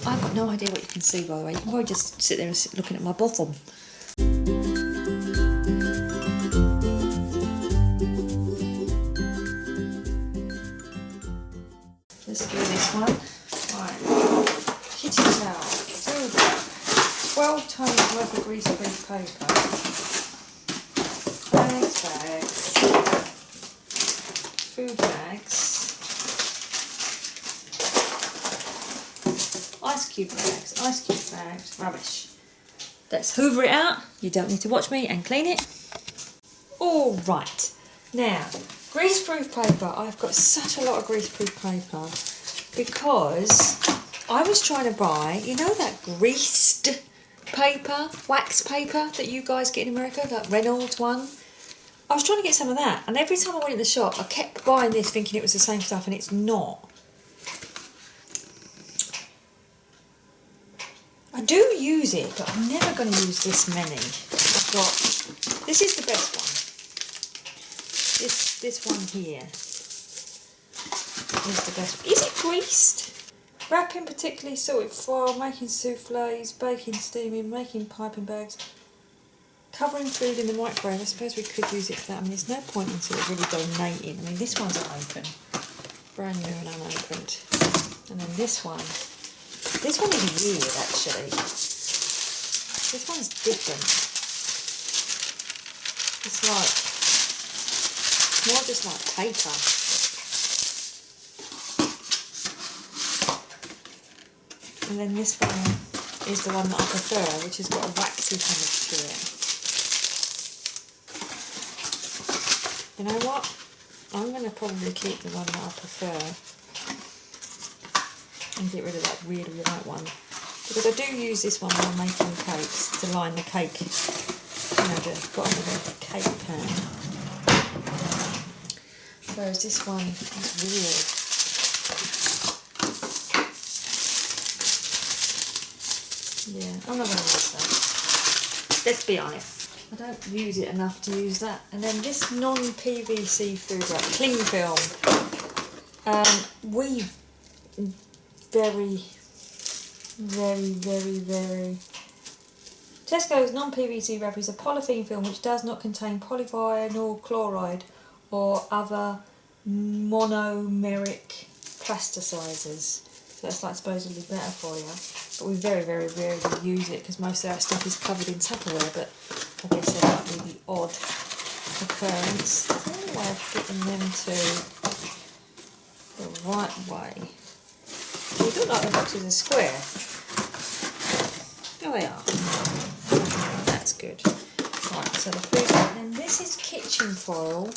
I've got no idea what you can see, by the way. You can probably just sit there and looking at my bottom. Let's do this one. Right. Kitchen towel. 12 tons worth of greaseproof paper. Bags. Food bags. Ice cube bags, rubbish. Let's hoover it out. You don't need to watch me and clean it. All right. Now, greaseproof paper. I've got such a lot of greaseproof paper because I was trying to buy, you know, that greased paper, wax paper that you guys get in America, that Reynolds one. I was trying to get some of that, and every time I went in the shop, I kept buying this thinking it was the same stuff, and it's not. I do use it, but I'm never going to use this many. I've got, this is the best one. This one here is the best. Is it greased? Wrapping particularly sorted foil, making soufflés, baking, steaming, making piping bags, covering food in the microwave. I suppose we could use it for that. I mean, there's no point in sort of really donating. I mean, this one's open, brand new and unopened. And then this one is weird actually. This one's different. It's like, more just like paper. And then this one is the one that I prefer, which has got a waxy finish to it. You know what? I'm going to probably keep the one that I prefer and get rid of that weird white one. Because I do use this one when I'm making cakes to line the cake, you know, the bottom of the cake pan. Whereas this one is weird. Yeah, I'm not going to use that. Let's be honest. I don't use it enough to use that. And then this non-PVC food wrap, cling film. We very Tesco's non-PVC wrap is a polythene film which does not contain polyvinyl chloride or other monomeric plasticizers. So that's like supposedly better for you. But we very rarely use it because most of our stuff is covered in Tupperware, but I guess there might be the odd occurrence. There's no way of getting them to the right way. They look like the boxes are square. Oh, they are. That's good. Right, so the food, and then this is kitchen foil.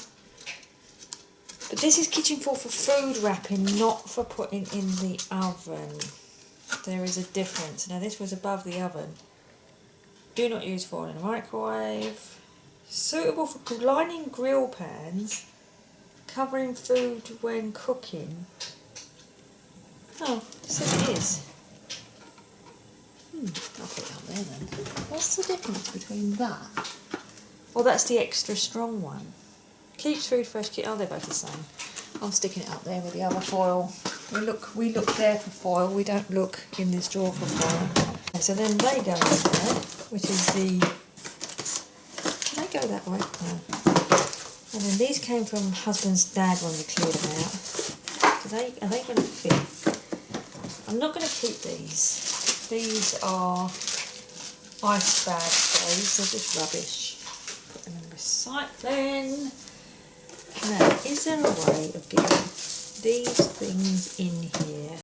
But this is kitchen foil for food wrapping, not for putting in the oven. There is a difference. Now this was above the oven. Do not use foil in a microwave. Suitable for lining grill pans, covering food when cooking. Oh, so it is. I'll put it up there then. What's the difference between that? Well, that's the extra strong one. Keeps food fresh. Oh, they're both the same. I'm sticking it up there with the other foil. We look there for foil. We don't look in this drawer for foil. So then they go in there, which is the. Can they go that way? No. And then these came from husband's dad when we cleared them out. Are they going to fit? I'm not going to keep these. These are ice bag trays. They're just rubbish. Put them in recycling. Now, is there a way of getting these things in here?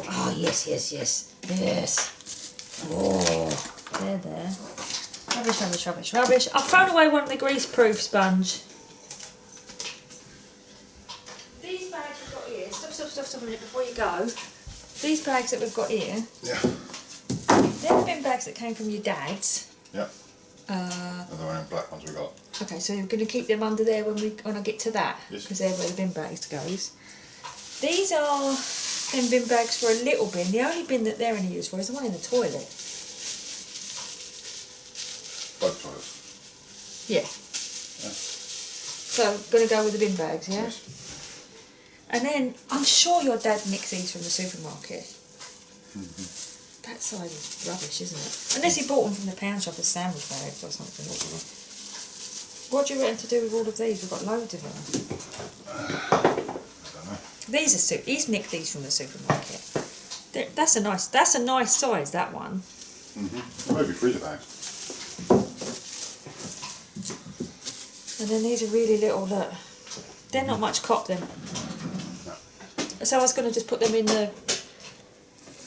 Oh, yes. Oh. They're there. Rubbish. I've thrown away one of the greaseproof sponge. These bags we've got here, stop a minute before you go. These bags that we've got here, yeah, they've been bags that came from your dad's. Yeah. And the one black ones we got. Okay, so you're going to keep them under there when I get to that, because they're where the bin bags goes. These are them bin bags for a little bin. The only bin that they're any use for is the one in the toilet. Both toilets? Yeah. So, going to go with the bin bags, yeah? Yes. And then, I'm sure your dad nicks these from the supermarket. That size is rubbish, isn't it? Unless he bought them from the pound shop as sandwich bags or something. What do you reckon to do with all of these? We've got loads of them. I don't know. He's nicked these from the supermarket. That's a nice size, that one. Maybe freezer bags. And then these are really little, look. They're not much cop, them. No. So I was going to just put them in the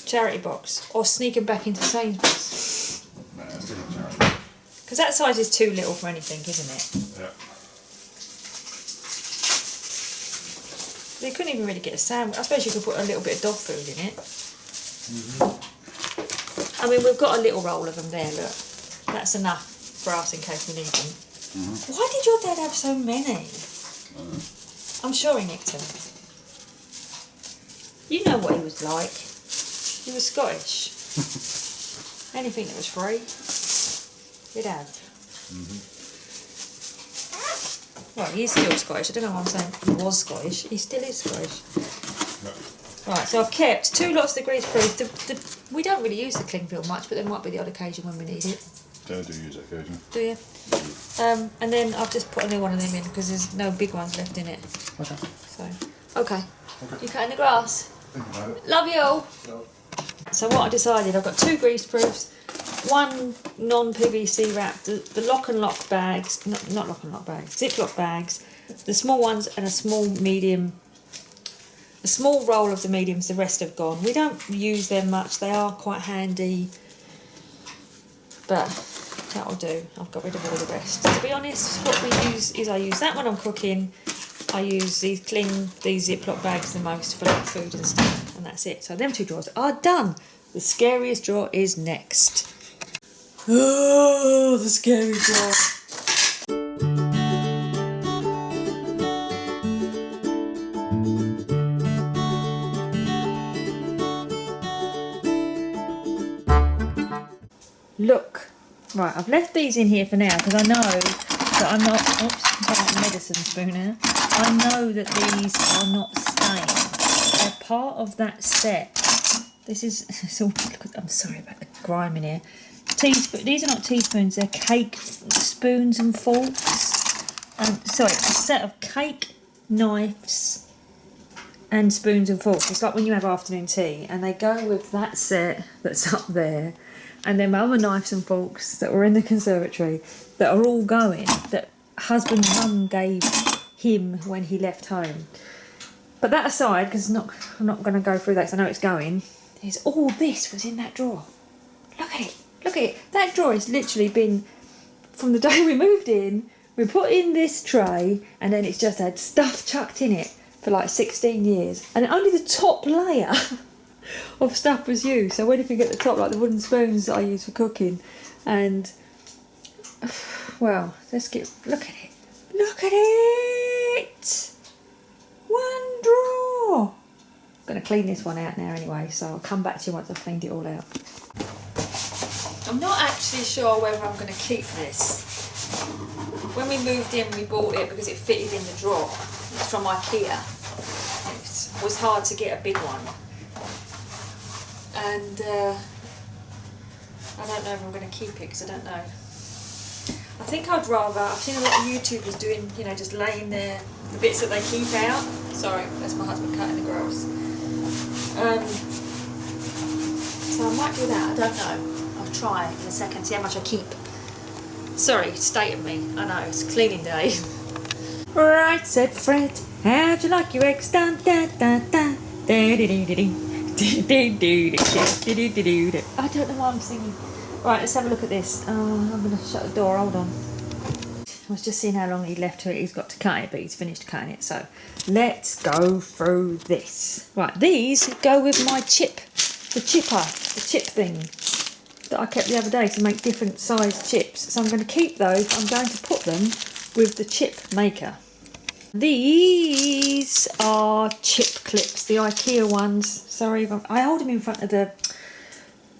charity box or sneak them back into Sainsbury's. No, stick in charity. Because that size is too little for anything, isn't it? Yeah. They couldn't even really get a sandwich. I suppose you could put a little bit of dog food in it. I mean, we've got a little roll of them there, look. That's enough for us in case we need them. Why did your dad have so many? I'm sure he nicked them. You know what he was like. He was Scottish. Anything that was free, he'd have. Well, he's still Scottish. I don't know why I'm saying he was Scottish. He still is Scottish. Right, so I've kept 2 lots of the grease proof. We don't really use the cling film much, but there might be the odd occasion when we need it. I do use it occasionally. Do you? And then I've just put a new one of them in because there's no big ones left in it. Okay. So, okay. You cutting the grass? Think about it. Love you all. No. So what I decided, I've got 2 grease proofs, 1 non-PVC wrap, the lock and lock bags, not lock and lock bags, Ziploc bags, the small ones, and a small roll of the mediums. The rest have gone. We don't use them much. They are quite handy, but that'll do. I've got rid of all the rest. To be honest, what we use is I use that when I'm cooking. I use these Ziploc bags the most for like food and stuff, and that's it. So them 2 drawers are done. The scariest drawer is next. Oh, the scary drawer. Look. Right, I've left these in here for now because I know that I'm not... Oops, I've got a medicine spoon here. I know that these are not stained. They're part of that set. This is... I'm sorry about the grime in here. These are not teaspoons, they're cake spoons and forks. Sorry, a set of cake knives and spoons and forks. It's like when you have afternoon tea, and they go with that set that's up there. And then my other knives and forks that were in the conservatory that are all going, that husband and mum gave him when he left home. But that aside, because I'm not going to go through that because I know it's going, is all this was in that drawer. Look at it. Look at it. That drawer has literally been, from the day we moved in, we put in this tray and then it's just had stuff chucked in it for like 16 years. And only the top layer of stuff was used. So when you can get the top, like the wooden spoons that I use for cooking, and well, look at it. Look at it. 1 drawer. I'm going to clean this one out now anyway, so I'll come back to you once I've cleaned it all out. I'm not actually sure whether I'm going to keep this. When we moved in, we bought it because it fitted in the drawer. It's from IKEA. It was hard to get a big one. And I don't know if I'm going to keep it because I don't know. I think I'd rather, I've seen a lot of YouTubers doing, you know, just laying there the bits that they keep out. Sorry, that's my husband cutting the grass. So I might do that, I don't know. I'll try in a second, see how much I keep. Sorry, state of me, I know, it's cleaning day. Right, said Fred, how'd you like your eggs done? Da da da, da da da da. I don't know why I'm singing. Right, let's have a look at this. I'm going to shut the door, hold on. I was just seeing how long he left to it. He's got to cut it, but he's finished cutting it. So let's go through this. Right, these go with my chip. The chip thing that I kept the other day to make different sized chips. So I'm going to keep those. I'm going to put them with the chip maker. These are chip clips, the IKEA ones. Sorry, I hold them in front of the...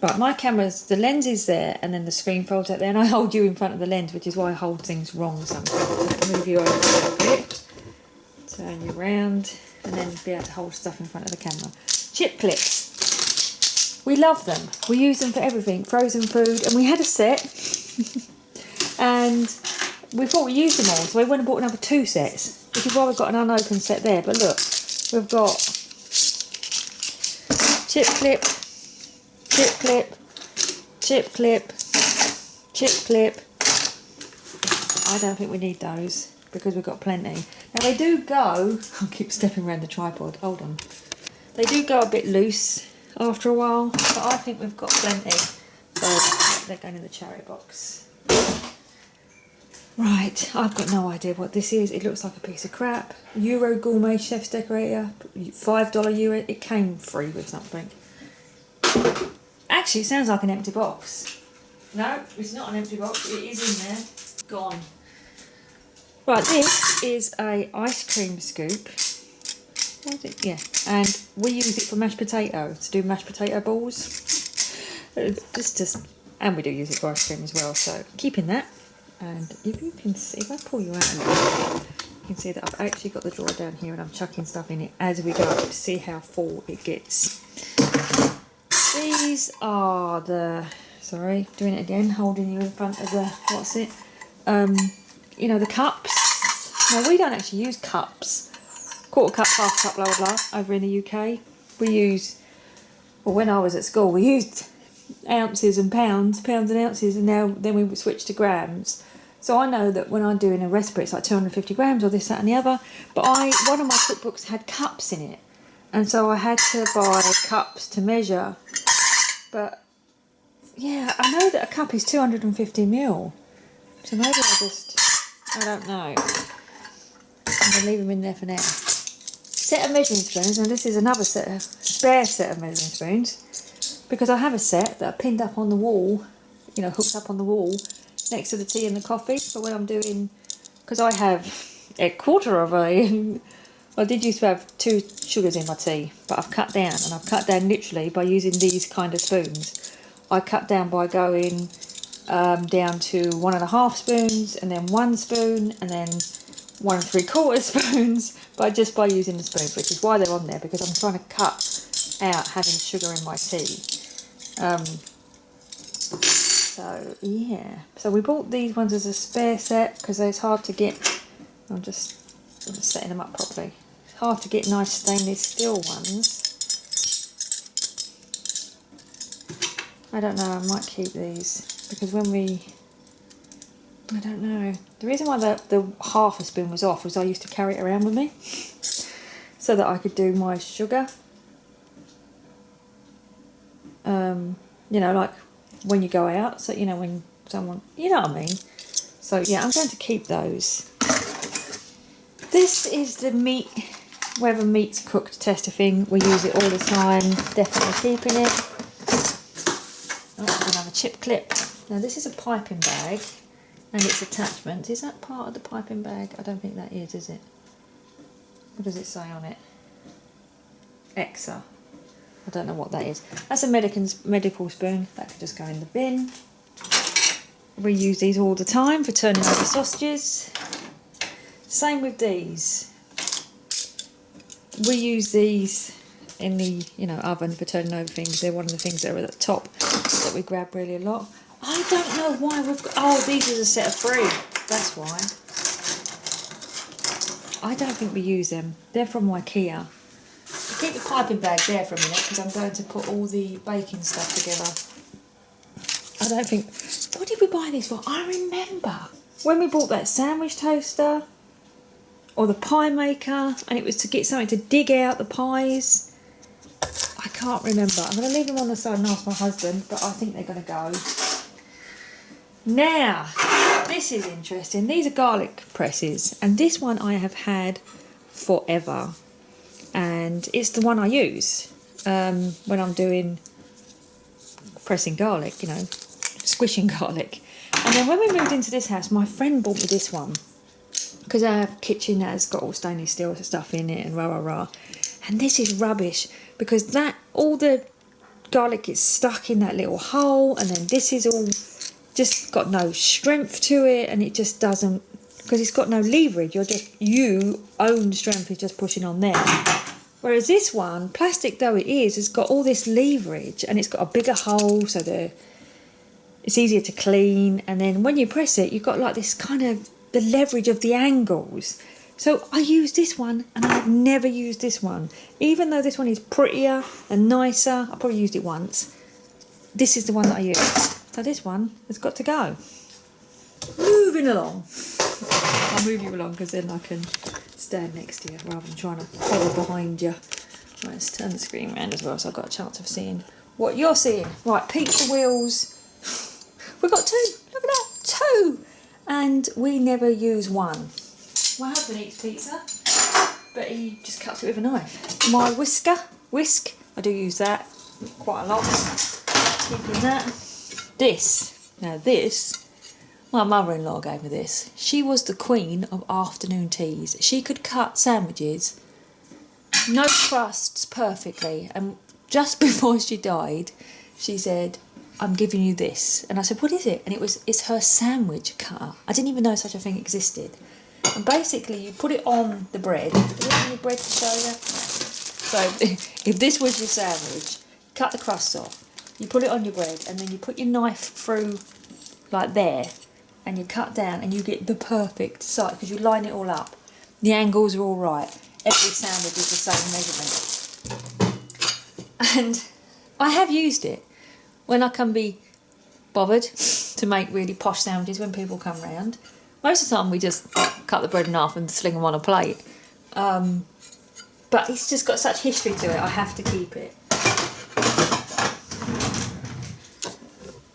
Right, my camera's, the lens is there and then the screen folds out there, and I hold you in front of the lens, which is why I hold things wrong sometimes. Let me move you over a little bit. Turn you round and then be able to hold stuff in front of the camera. Chip clips. We love them. We use them for everything. Frozen food. And we had a set. And we thought we used them all. So we went and bought another 2 sets. Which is why we've got an unopened set there. But look. We've got chip clip. Chip clip. Chip clip. Chip clip. I don't think we need those, because we've got plenty. Now they do go, I keep stepping around the tripod, hold on. They do go a bit loose after a while, but I think we've got plenty. So they're going in the charity box. Right, I've got no idea what this is. It looks like a piece of crap. Euro Gourmet Chef's Decorator, $5 Euro. It came free with something. Actually, it sounds like an empty box. No, it's not an empty box. It is in there. Gone. Right, this is a ice cream scoop. What is it? Yeah, and we use it for mashed potato, to do mashed potato balls. And we do use it for ice cream as well. So keeping that. And if you can see, if I pull you out a little bit, you can see that I've actually got the drawer down here and I'm chucking stuff in it as we go to see how full it gets. These are the, sorry, doing it again, holding you in front of the, what's it? You know, the cups. Now we don't actually use cups. Quarter cup, half cup, blah, blah, blah, over in the UK. We use, well, when I was at school, we used ounces and pounds and ounces, and then we switched to grams. So I know that when I'm doing a recipe, it's like 250 grams or this, that and the other. But one of my cookbooks had cups in it. And so I had to buy cups to measure. But yeah, I know that a cup is 250 ml. So maybe I don't know. I'm going to leave them in there for now. Set of measuring spoons. Now this is another spare set of measuring spoons. Because I have a set that I pinned up on the wall, you know, hooked up on the wall next to the tea and the coffee. But when I'm doing, because I have a quarter of a, I did used to have 2 sugars in my tea, but I've cut down, and I've cut down literally by using these kind of spoons. I cut down by going down to 1.5 spoons, and then 1 spoon, and then 1 3/4 spoons, just by using the spoon, which is why they're on there, because I'm trying to cut out having sugar in my tea. So yeah, so we bought these ones as a spare set because it's hard to get. I'm just setting them up properly. It's hard to get nice stainless steel ones. I don't know, I might keep these because when I don't know. The reason why the half a spoon was off was I used to carry it around with me so that I could do my sugar. You know, like when you go out, so you know when someone, you know what I mean. So yeah, I'm going to keep those. This is the meat, whether meat's cooked tester thing. We use it all the time. Definitely keeping it. Oh, another chip clip. Now this is a piping bag and its attachment. Is that part of the piping bag? I don't think that is it? What does it say on it? Exa. I don't know what that is. That's a medical spoon. That could just go in the bin. We use these all the time for turning over sausages. Same with these. We use these in the oven for turning over things. They're one of the things that are at the top that we grab really a lot. I don't know why we've got... Oh, these are a set of 3. That's why. I don't think we use them. They're from IKEA. Keep the piping bag there for a minute because I'm going to put all the baking stuff together. I don't think... What did we buy these for? I remember when we bought that sandwich toaster or the pie maker, and it was to get something to dig out the pies. I can't remember. I'm going to leave them on the side and ask my husband, but I think they're going to go. Now, this is interesting. These are garlic presses, and this one I have had forever. And it's the one I use when I'm doing pressing garlic, you know, squishing garlic. And then when we moved into this house, my friend bought me this one. because our kitchen has got all stainless steel stuff in it and rah rah rah. And this is rubbish because all the garlic gets stuck in that little hole, and then this is all just got no strength to it, and it just doesn't, because it's got no leverage. You own strength is just pushing on there. Whereas this one, plastic though it is, has got all this leverage, and it's got a bigger hole, so it's easier to clean. And then when you press it, you've got like this kind of the leverage of the angles. So I use this one, and I've never used this one. Even though this one is prettier and nicer, I probably used it once. This is the one that I use. So this one has got to go. Moving along. I'll move you along because then I can stand next to you rather than trying to hover behind you. Right, let's turn the screen around as well so I've got a chance of seeing what you're seeing. Right, pizza wheels. We've got 2. Look at that, 2. And we never use one. My husband eats pizza, but he just cuts it with a knife. My whisk, I do use that quite a lot. Keeping that. Now this, my mother-in-law gave me this. She was the queen of afternoon teas. She could cut sandwiches, no crusts, perfectly. And just before she died, she said, I'm giving you this. And I said, what is it? And it's her sandwich cutter. I didn't even know such a thing existed. And basically you put it on the bread. Do you have any bread to show you? So if this was your sandwich, cut the crust off. You put it on your bread, and then you put your knife through like there, and you cut down, and you get the perfect size because you line it all up. The angles are all right. Every sandwich is the same measurement. And I have used it when I can be bothered to make really posh sandwiches when people come round. Most of the time we just cut the bread in half and sling them on a plate. But it's just got such history to it, I have to keep it.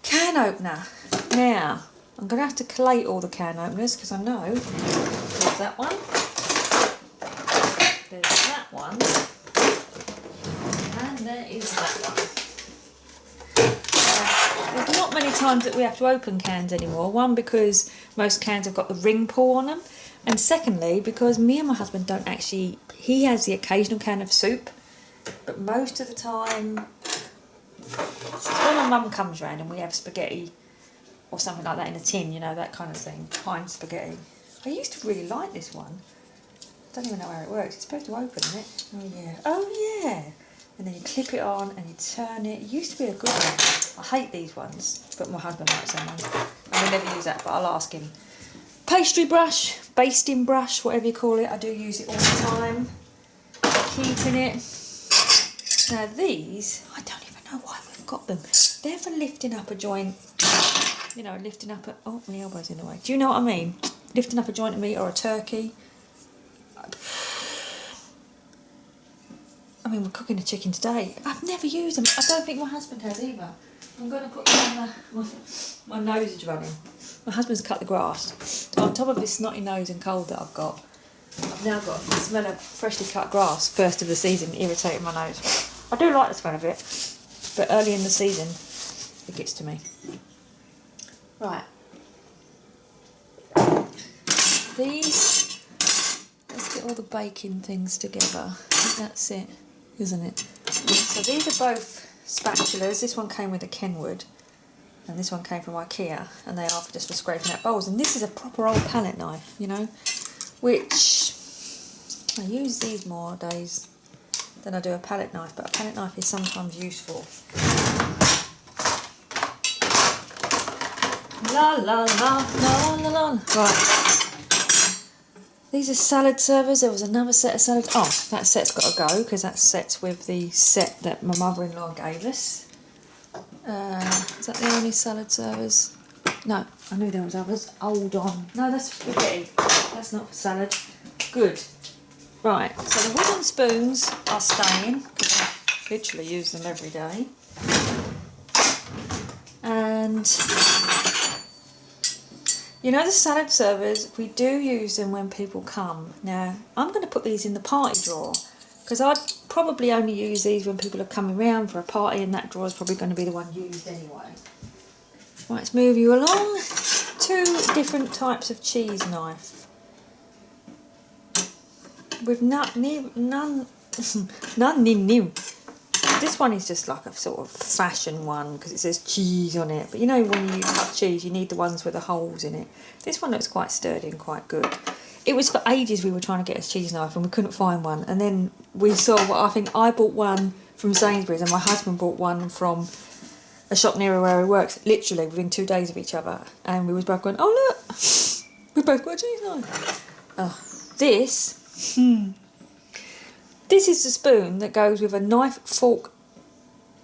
Can opener. Now, I'm going to have to collate all the can openers because I know there's that one, there's that one, and there is that one. There's not many times that we have to open cans anymore. One, because most cans have got the ring pull on them, and secondly, because me and my husband don't actually, he has the occasional can of soup, but most of the time, when my mum comes round and we have spaghetti or something like that in a tin, you know, that kind of thing, pine spaghetti. I used to really like this one. Don't even know how it works. It's supposed to open, isn't it? Oh yeah. Oh yeah. And then you clip it on and you turn it. It used to be a good one. I hate these ones, but my husband likes them. And we never use that, but I'll ask him. Pastry brush, basting brush, whatever you call it. I do use it all the time. Keeping it. Now these, I don't even know why we've got them. They're for lifting up a joint. You know, lifting up a... Oh, my elbow's in the way. Do you know what I mean? Lifting up a joint of meat or a turkey. I mean, we're cooking a chicken today. I've never used them. I don't think my husband has either. I'm going to put them on my nose is running. My husband's cut the grass. On top of this snotty nose and cold that I've got, I've now got the smell of freshly cut grass, first of the season, irritating my nose. I do like the smell of it, but early in the season, it gets to me. Right. These, let's get all the baking things together. I think that's it, isn't it? So these are both spatulas. This one came with a Kenwood, and this one came from IKEA, and they are just for scraping out bowls. And this is a proper old palette knife, you know, which I use these more days than I do a palette knife, but a palette knife is sometimes useful. La la la la la la. Right. These are salad servers. There was another set of salad. Oh, that set's got to go because that set's with the set that my mother-in-law gave us. Is that the only salad servers? No, I knew there was others. Hold on. No, that's spaghetti. That's not for salad. Good. Right. So the wooden spoons are staying because I literally use them every day. And you know the salad servers, we do use them when people come. Now, I'm going to put these in the party drawer because I'd probably only use these when people are coming round for a party, and that drawer is probably going to be the one used anyway. Right, let's move you along. 2 different types of cheese knife. with none new. This one is just like a sort of fashion one because it says cheese on it. But you know when you cut cheese, you need the ones with the holes in it. This one looks quite sturdy and quite good. It was for ages we were trying to get a cheese knife and we couldn't find one. And then we saw, I think I bought one from Sainsbury's and my husband bought one from a shop near where he works, literally within 2 days of each other. And we was both going, oh look, we both got a cheese knife. Oh, this is the spoon that goes with a knife, fork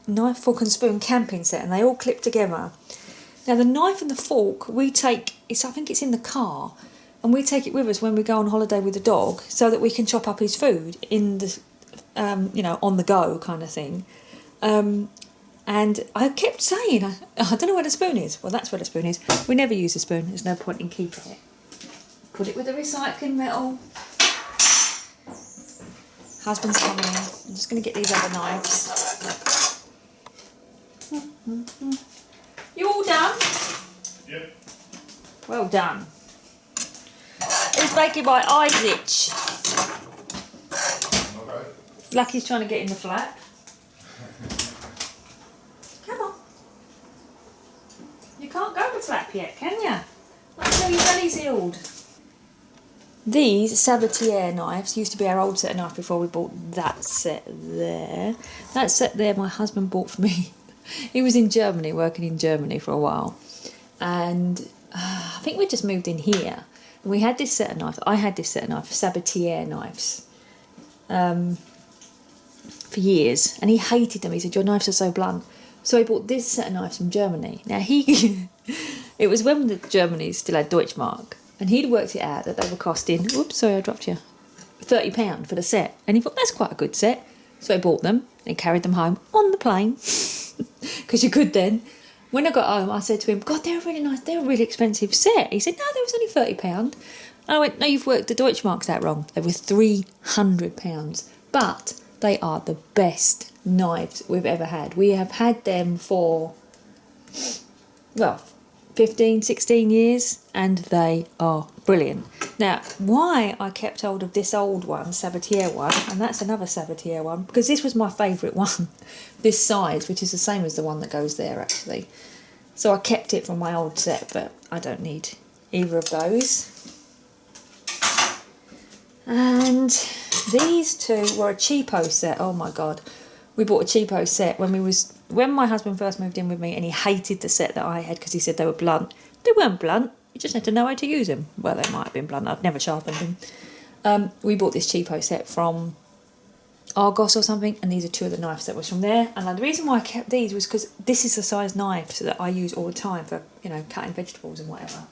and spoon camping set, and they all clip together. Now the knife and the fork I think it's in the car, and we take it with us when we go on holiday with the dog so that we can chop up his food in the, on the go kind of thing. And I kept saying, I don't know where the spoon is. Well, that's where the spoon is. We never use the spoon. There's no point in keeping it. Put it with the recycling metal. Husband's coming in. I'm just going to get these other knives. You all done? Yep. Well done. It's baking by Isaac. Okay. Lucky's trying to get in the flat. Come on. You can't go to flap yet, can you? Not until your belly's healed. These Sabatier knives used to be our old set of knives before we bought that set there. That set there my husband bought for me. He was in Germany, working in Germany for a while. And I think we just moved in here. And we had this set of knives. I had this set of knives, Sabatier knives, for years. And he hated them. He said, your knives are so blunt. So he bought this set of knives from Germany. Now it was when the Germany still had Deutschmark. And he'd worked it out that they were costing, oops, sorry, I dropped you, £30 for the set. And he thought, that's quite a good set. So he bought them and carried them home on the plane. Because you could then. When I got home, I said to him, God, they're really nice, they're a really expensive set. He said, no, they was only £30. And I went, no, you've worked the Deutschmarks out wrong. They were £300. But they are the best knives we've ever had. We have had them for, well, 15, 16 years, and they are brilliant. Now, why I kept hold of this old one, Sabatier one, and that's another Sabatier one, because this was my favourite one, this size, which is the same as the one that goes there, actually. So I kept it from my old set, but I don't need either of those. And these two were a cheapo set. Oh my God. We bought a cheapo set when my husband first moved in with me, and he hated the set that I had because he said they were blunt. They weren't blunt. You just had to know how to use them. Well, they might have been blunt. I'd never sharpened them. We bought this cheapo set from Argos or something, and these are two of the knives that was from there. And the reason why I kept these was because this is the size knife that I use all the time for, cutting vegetables and whatever.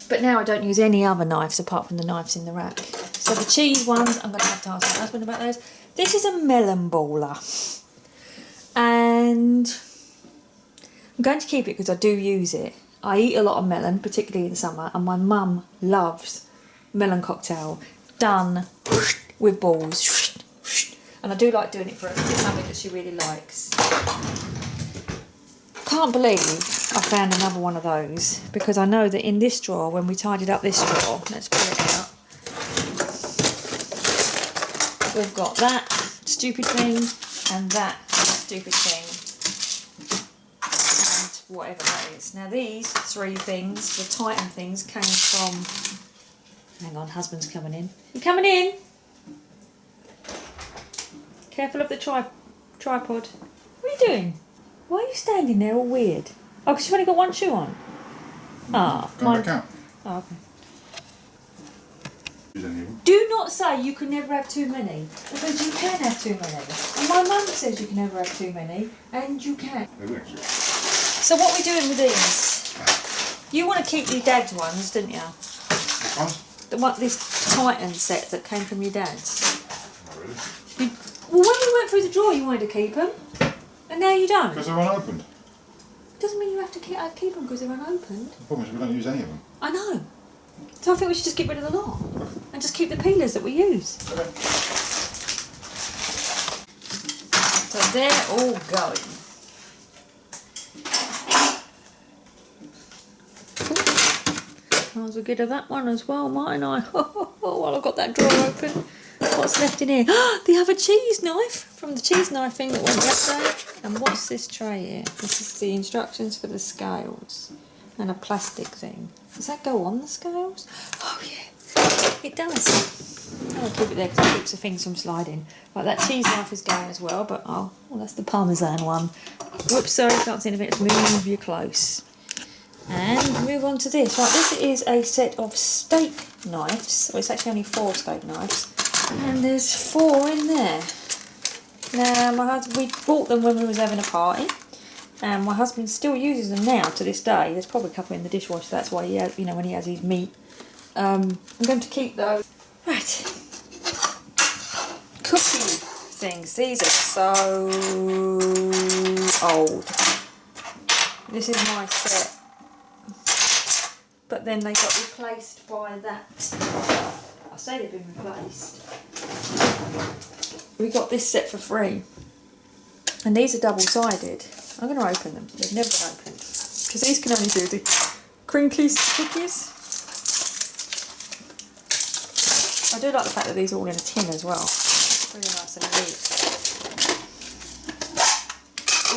But now I don't use any other knives apart from the knives in the rack. So the cheese ones, I'm going to have to ask my husband about those. This is a melon baller. And I'm going to keep it because I do use it. I eat a lot of melon, particularly in summer, and my mum loves melon cocktail done with balls. And I do like doing it for her. It's something that she really likes. Can't believe I found another one of those, because I know that in this drawer, when we tidied up this drawer, let's pull it out, we've got that stupid thing and that stupid thing and whatever that is. Now these three things, the Titan things, came from, hang on, husband's coming in. You coming in? Careful of the tripod. What are you doing? Why are you standing there all weird? Oh, because you've only got one shoe on? Ah, Go back out. Oh, okay. Use any of them. Do not say you can never have too many, because you can have too many. And my mum says you can never have too many, and you can. There's extra. So what are we doing with these? You want to keep your dad's ones, didn't you? Which ones? This Titan set that came from your dad's. Not really. Well, when you went through the drawer, you wanted to keep them, and now you don't. Because they're unopened. Doesn't mean you have to keep them because they're unopened. The problem is we don't use any of them. I know. So I think we should just get rid of the lot and just keep the peelers that we use. Okay. So they're all going. Might as well get her that one as well, mightn't I? While I've got that drawer open. What's left in here? The other cheese knife from the cheese knife thing that went yesterday. And what's this tray here? This is the instructions for the scales. And a plastic thing. Does that go on the scales? Oh yeah, it does. I'll keep it there because it keeps the things from sliding. Right, that cheese knife is going as well, but well, that's the Parmesan one. Whoops, sorry, can't see in a bit. Let's move you close. And move on to this. Right, this is a set of steak knives. Well, it's actually only 4 steak knives. And there's 4 in there. Now, we bought them when we was having a party. And my husband still uses them now to this day. There's probably a couple in the dishwasher. That's why he has, you know, when he has his meat. I'm going to keep those. Right. Cookie things. These are so old. This is my set. But then they got replaced by that. I say they've been replaced. We got this set for free. And these are double-sided. I'm going to open them. They've never been opened. Because these can only do the crinkly cookies. I do like the fact that these are all in a tin as well. Really nice and neat.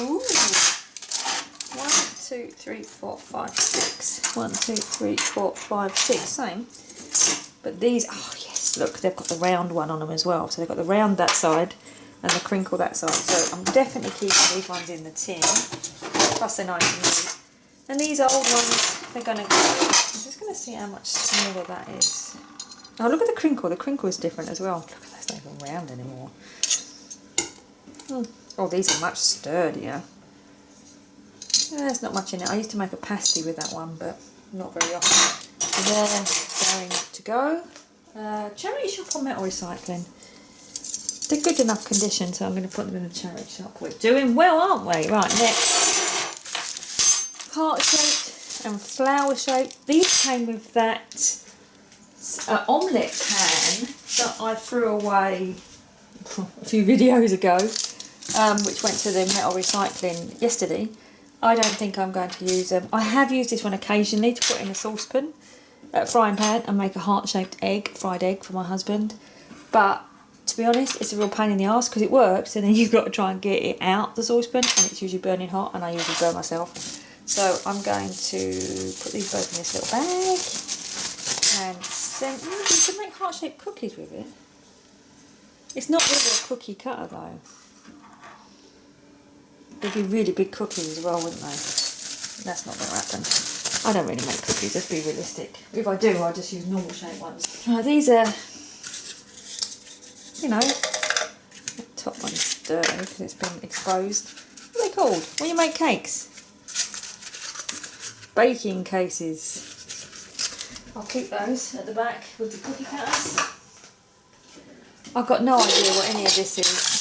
Ooh! 1, 2, 3, 4, 5, 6. 1, 2, 3, 4, 5, 6. Same. But these, oh yes, look, they've got the round one on them as well. So they've got the round that side and the crinkle that side. So I'm definitely keeping these ones in the tin. Plus they're nice and neat. And these old ones, they're going to go. I'm just going to see how much smaller that is. Oh, look at the crinkle. The crinkle is different as well. Look, that's not even round anymore. Oh, these are much sturdier. There's not much in it. I used to make a pasty with that one, but not very often. They're going to go. Charity shop or metal recycling? They're good enough condition, so I'm going to put them in the charity shop. We're doing well, aren't we? Right, next. Heart-shaped and flower-shaped. These came with that omelette pan that I threw away a few videos ago, which went to the metal recycling yesterday. I don't think I'm going to use them. I have used this one occasionally to put in a saucepan, frying pan, and make a heart-shaped egg, fried egg for my husband. But to be honest, it's a real pain in the arse because it works, and then you've got to try and get it out the saucepan, and it's usually burning hot, and I usually burn myself. So I'm going to put these both in this little bag, and then you can make heart-shaped cookies with it. It's not really a cookie cutter though. They'd be really big cookies as well, wouldn't they? That's not going to happen. I don't really make cookies, let's be realistic. If I do, I'll just use normal shaped ones. Right, these are, you know, the top one's dirty because it's been exposed. What are they called? When you make cakes? Baking cases. I'll keep those at the back with the cookie cutters. I've got no idea what any of this is.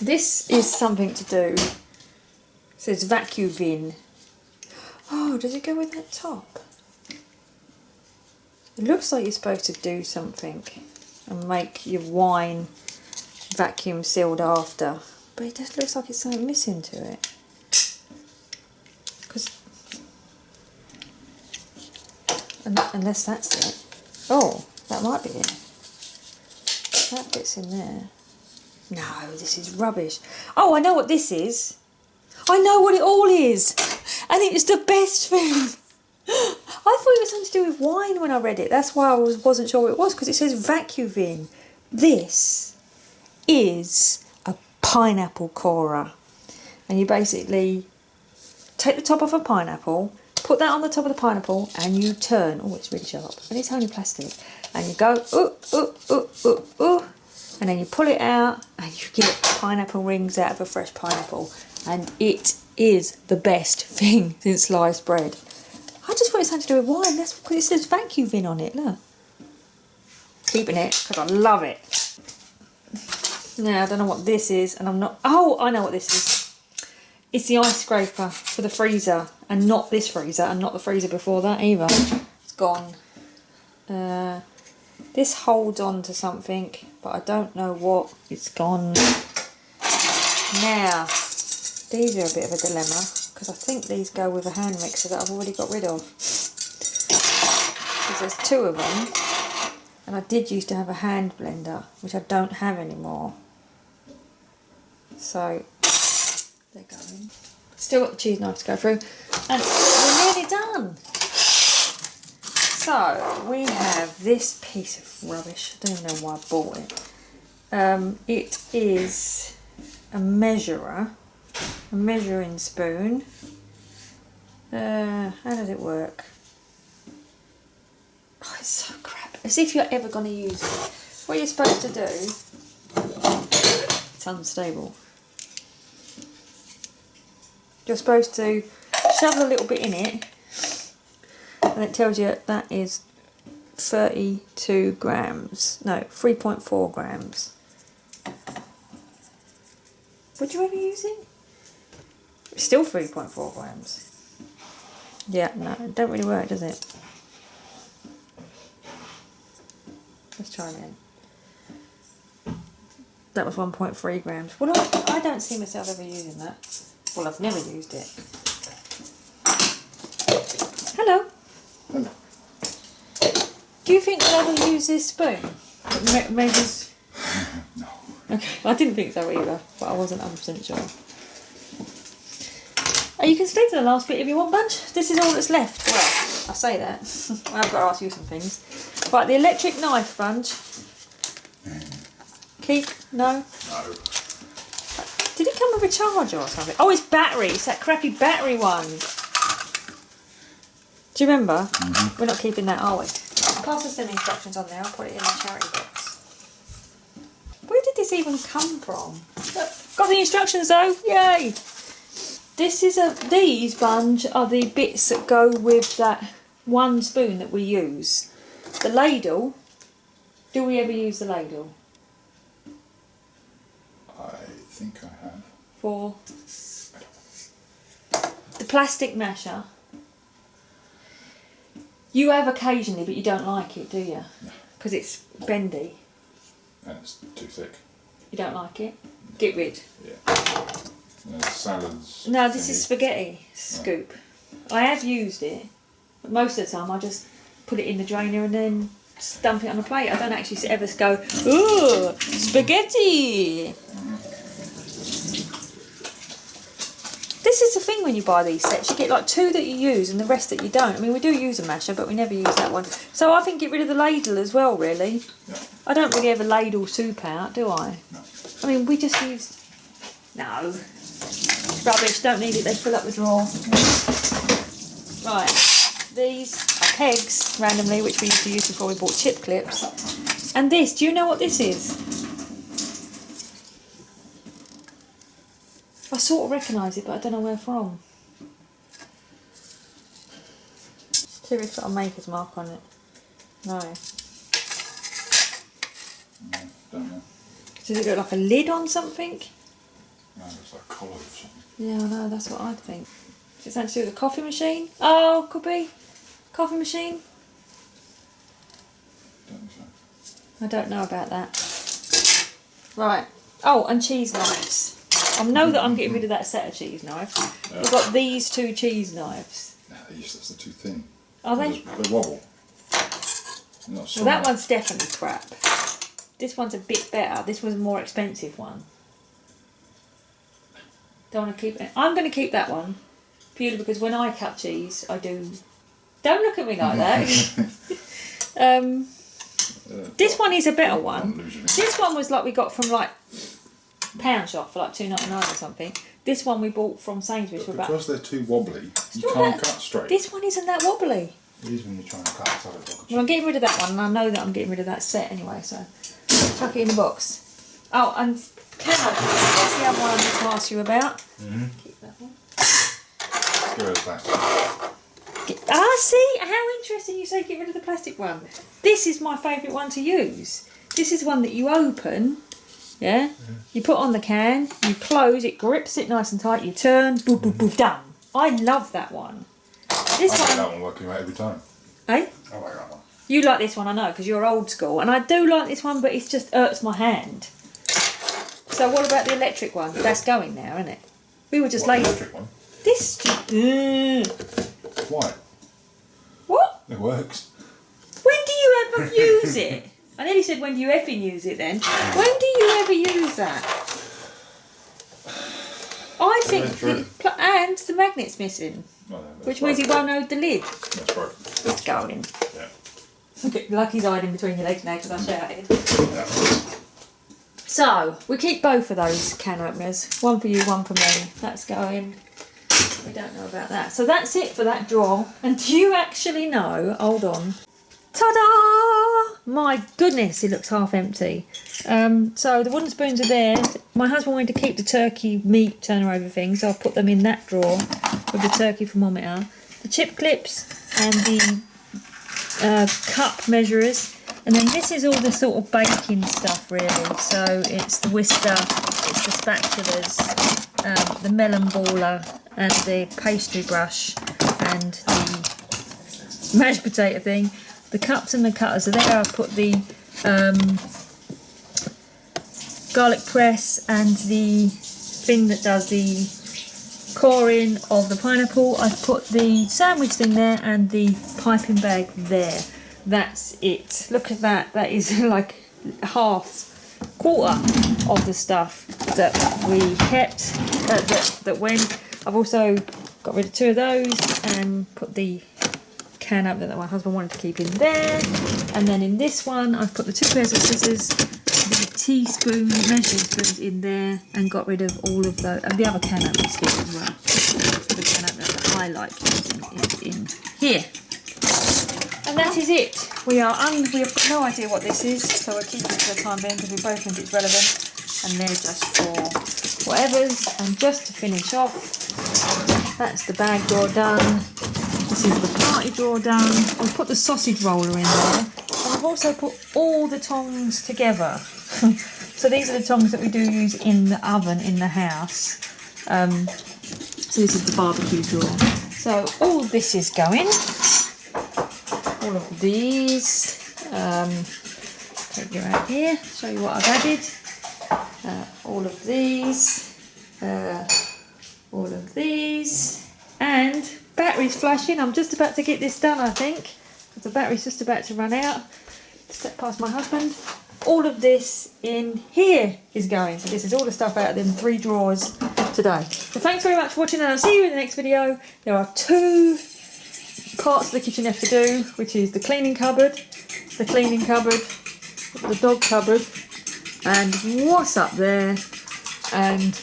This is something to do. It says vacuum bin. Oh, does it go with that top? It looks like you're supposed to do something and make your wine vacuum sealed after. But it just looks like it's something missing to it. Unless that's it. Oh, that might be it. That fits in there. No, this is rubbish. Oh, I know what this is. I know what it all is. And it's the best thing. I thought it was something to do with wine when I read it. That's why I wasn't sure what it was, because it says vacuum bin. This is a pineapple corer. And you basically take the top off a pineapple, put that on the top of the pineapple, and you turn. Oh, it's really sharp. And it's only plastic. And you go, ooh, ooh, ooh, ooh, ooh. And then you pull it out and you get pineapple rings out of a fresh pineapple. And it is the best thing since sliced bread. I just thought it was something to do with wine. That's because it says vacuum bin on it, look. Keeping it because I love it. Now, I don't know what this is, and I'm not... Oh, I know what this is. It's the ice scraper for the freezer, and not this freezer, and not the freezer before that either. It's gone. This holds on to something, but I don't know what. It's gone. Now, these are a bit of a dilemma, because I think these go with a hand mixer that I've already got rid of. Because there's 2 of them, and I did used to have a hand blender, which I don't have anymore. So, they're going. Still got the cheese knife to go through, and we're nearly done. So, we have this piece of rubbish. I don't even know why I bought it. It is a measurer, a measuring spoon. How does it work? Oh, it's so crap. As if you're ever going to use it. What you're supposed to do, it's unstable. You're supposed to shovel a little bit in it, and it tells you that is 32 grams. No, 3.4 grams. Would you ever use it? It's still 3.4 grams. Yeah, no, it don't really work, does it? Let's try again. That was 1.3 grams. Well, I don't see myself ever using that. Well, I've never used it. Hello. Hello. Do you think I'll ever use this spoon? Measures. No. Okay, I didn't think so either, but I wasn't 100% sure. Oh, you can stay to the last bit if you want, Bunch. This is all that's left. Well, I say that. I've got to ask you some things. Right, the electric knife, Bunch. Keep? No? No. Did it come with a charger or something? Oh, it's battery. It's that crappy battery one. Do you remember? Mm-hmm. We're not keeping that, are we? Pass us some instructions on there. I'll put it in the charity box. Where did this even come from? Got the instructions though. Yay! This is these Bunch are the bits that go with that one spoon that we use. The ladle. Do we ever use the ladle? I think I have. For the plastic masher. You have occasionally, but you don't like it, do you? No. Because it's bendy. And it's too thick. You don't like it? Get rid. Yeah. And salads. No, this is spaghetti scoop. I have used it, but most of the time I just put it in the drainer and then dump it on a plate. I don't actually ever go, ooh, spaghetti! This is the thing when you buy these sets, you get like 2 that you use and the rest that you don't. I mean, we do use a masher, but we never use that one. So I think get rid of the ladle as well, really. Yeah. I don't really ever ladle soup out, do I? No. I mean, we just use... No. It's rubbish, don't need it, they fill up the drawer. Right, these are pegs, randomly, which we used to use before we bought chip clips. And this, do you know what this is? I sort of recognise it, but I don't know where from. See if it's got a maker's mark on it. No. No, don't know. Does it look like a lid on something? No, it's like a collar or something. Yeah, I know, that's what I'd think. Is it something to do with a coffee machine? Oh, could be. Coffee machine? Don't think so. I don't know about that. Right. Oh, and cheese knives. I know that I'm getting rid of that set of cheese knives. Yeah. We've got these 2 cheese knives. No, they're useless, they're too thin. Are they? They wobble. They're not Well, that one's definitely crap. This one's a bit better. This one's a more expensive one. Don't want to keep it. I'm going to keep that one. Purely because when I cut cheese, I do... Don't look at me like that. This one is a better one. This one was like we got from like pound shop for like $2.99 or something. This one we bought from Sainsbury's for about... Because they're too wobbly, you can't cut straight. This one isn't that wobbly. It is when you're trying to cut a solid block. Well, I'm getting rid of that one, and I know that I'm getting rid of that set anyway, so chuck it in the box. Oh, and camera, that's the other one I need to ask you about. Mm-hmm. Keep that one. Get rid of that. Ah, see? How interesting you say get rid of the plastic one. This is my favourite one to use. This is one that you open, yeah? You put on the can, you close, it grips it nice and tight, you turn, boop, boop, boop, done. I love that one. This I like one... that one working out every time. Eh? I like that one. You like this one, I know, because you're old school. And I do like this one, but it just hurts my hand. So what about the electric one? That's going now, isn't it? We were just What, late. the electric one? This. Why? What? It works. When do you ever use it? I nearly said when do you effing use it then. When do you ever use that? I think, and the magnet's missing, Well, which means it won't hold the lid. That's broken. It's going. Yeah. Okay, Lucky's hiding between your legs now because I shouted. Yeah. So, we keep both of those can openers. One for you, one for me. That's going. We don't know about that. So that's it for that drawer. And do you actually know? Hold on. Ta-da! My goodness, it looks half empty. So the wooden spoons are there. My husband wanted to keep the turkey meat turner over thing, so I've put them in that drawer with the turkey thermometer. The chip clips and the cup measurers. And then this is all the sort of baking stuff really. So it's the whisker, it's the spatulas, the melon baller and the pastry brush and the mashed potato thing. The cups and the cutters are there. I've put the garlic press and the thing that does the coring of the pineapple. I've put the sandwich thing there and the piping bag there. That's it. Look at that. That is like quarter of the stuff that we kept, that went. I've also got rid of 2 of those and put the can opener that my husband wanted to keep in there. And then in this one, I've put the 2 pairs of scissors, the teaspoon, measuring spoons in there, and got rid of all of the, and the other can openers here as well. The can opener that I like is in here. And that is it. We have no idea what this is, so we're keeping it for the time being because we both think it's relevant. And they're just for whatever's. And just to finish off, that's the bag drawer done. This is the party drawer done. I've put the sausage roller in there. And I've also put all the tongs together. So these are the tongs that we do use in the oven in the house. So this is the barbecue drawer. So all of this is going. All of these. Take you out here, show you what I've added. All of these. All of these. And battery's flashing. I'm just about to get this done, I think. The battery's just about to run out. Step past my husband. All of this in here is going. So this is all the stuff out of them 3 drawers today. So thanks very much for watching, and I'll see you in the next video. There are 2 parts of the kitchen you have to do, which is the cleaning cupboard, the dog cupboard, and what's up there, and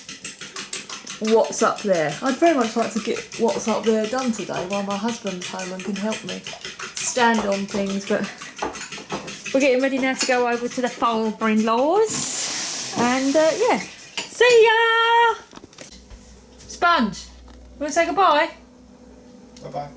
what's up there. I'd very much like to get what's up there done today while my husband's home and can help me stand on things, but we're getting ready now to go over to the father-in-law's, and yeah, see ya! Sponge, you want to say goodbye? Bye-bye.